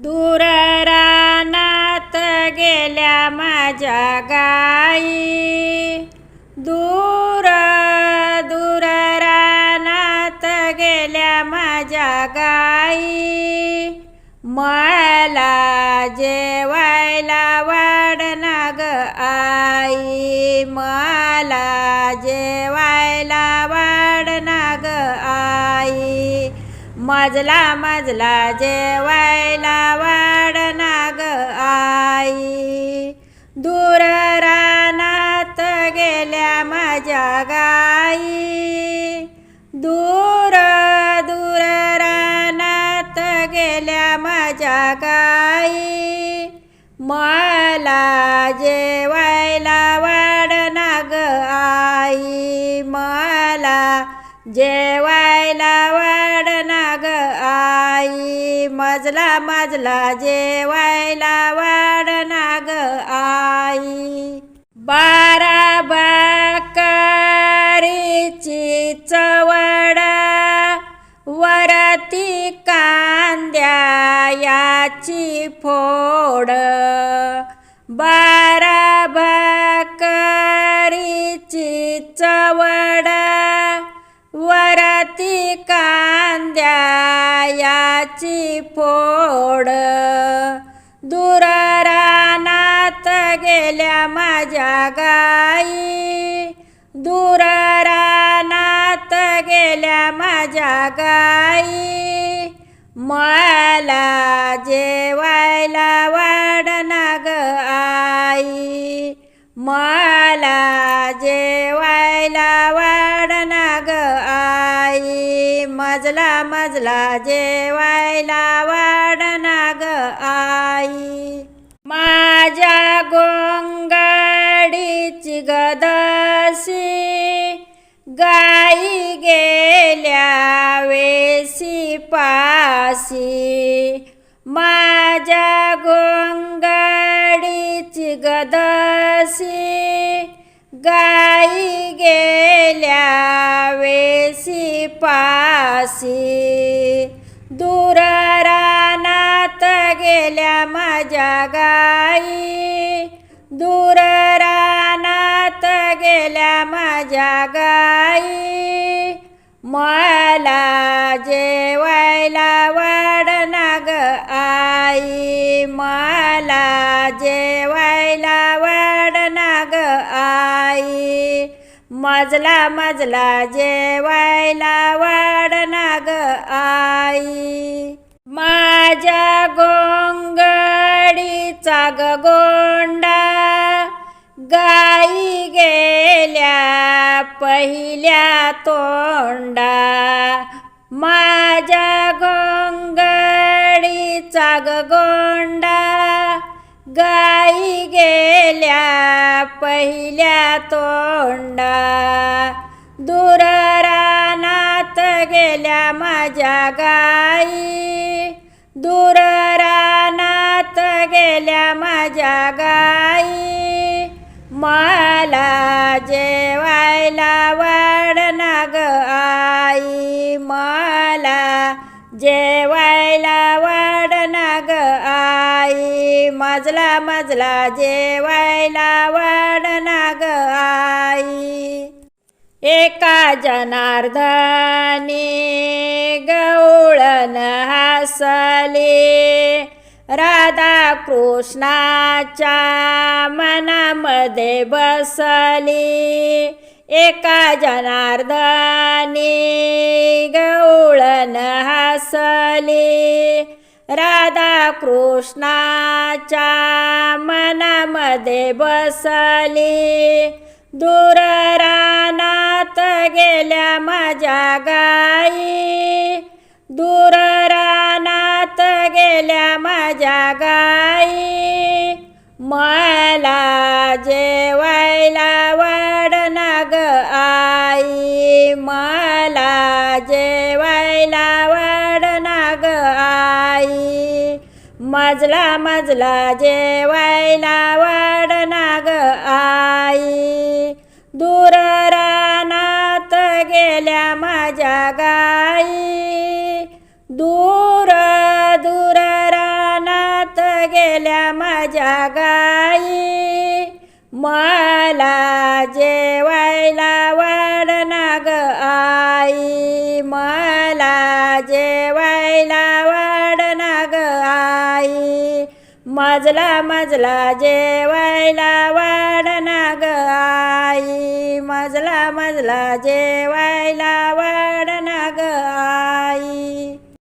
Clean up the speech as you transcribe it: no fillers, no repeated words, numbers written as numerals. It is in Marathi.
दूर रानात गेल्या माझ्या गाई, दूर दूर रानात गेल्या माझ्या गाई, मला जेवायला वाढना ग आई, मला जेवायला वाढना ग आई, मजला मजला जेवायला वाढना ग आई, दूर रानात गेल्या माझ्या गाई, दूर दूर रानात गेल्या माझ्या गाई, मला जेवायला वाढना ग आई, मला जेवायला वाढना ग आई, मजला मजला जेवायला वाढना ग आई, बारा भाकरीची चवड वरती कांद्या याची फोड, बारा भाकरीची चवड वरती कांद्या याची फोड, दूर रानात गेल्या माझ्या गाई, दूर रानात गेल्या माझ्या गाई, मला जेवायला वाढना ग आई, मला जेवायला वाढना ग आई, मजला मजला जेवायला वाढना ग आई, माझ्या गोंगडीची गदसी गाई गेल्या वेसी पासी, माझ्या गोंगडीची गदसी गाई गेल्या वेसी पासी, दूर रानात गेल्या माझ्या गाई, दूर रानात गेल्या माझ्या गाई, मला जेवायला वाढना ग आई, मला जेवायला वाढना ग आई, मजला मजला जेवायला वाढना ग आई, माझ्या गोंगडीचा ग गोंडा गाई गेल्या पहिल्या तोंडा, माझ्या गोंगडीचा ग गोंडा गाई गेल्या पहिल्या तोंडा, दूर रानात गेल्या माझ्या गाई, दूर रानात गेल्या माझ्या गाई, मला जेवायला वाढना ग आई, मला जेवायला वाढना ग आई, मजला मजला जेवायला वाढना ग आई, एका जनार्दनी गवळण हसले, राधा कृष्णाच्या मनामध्ये बसली, एका जनार्दनी गवळण हसली, राधा कृष्णाच्या मनामध्ये बसली, दूर रानात गेल्या माझ्या गाई, दूर रानात गेल्या माझ्या गाई, मला जेवायला वाढना ग आई, मला जेवायला वाढना ग आई, मजला मजला जेवायला वाढना ग आई, दूर रानात गेल्या माझ्या गाई, दूर दूर रानात माझ्या गाई, मला जेवायला वाढना ग आई, मला जेवायला वाढना ग आई, मजला मजला जेवायला वाढना ग आई, मजला मजला जेवायला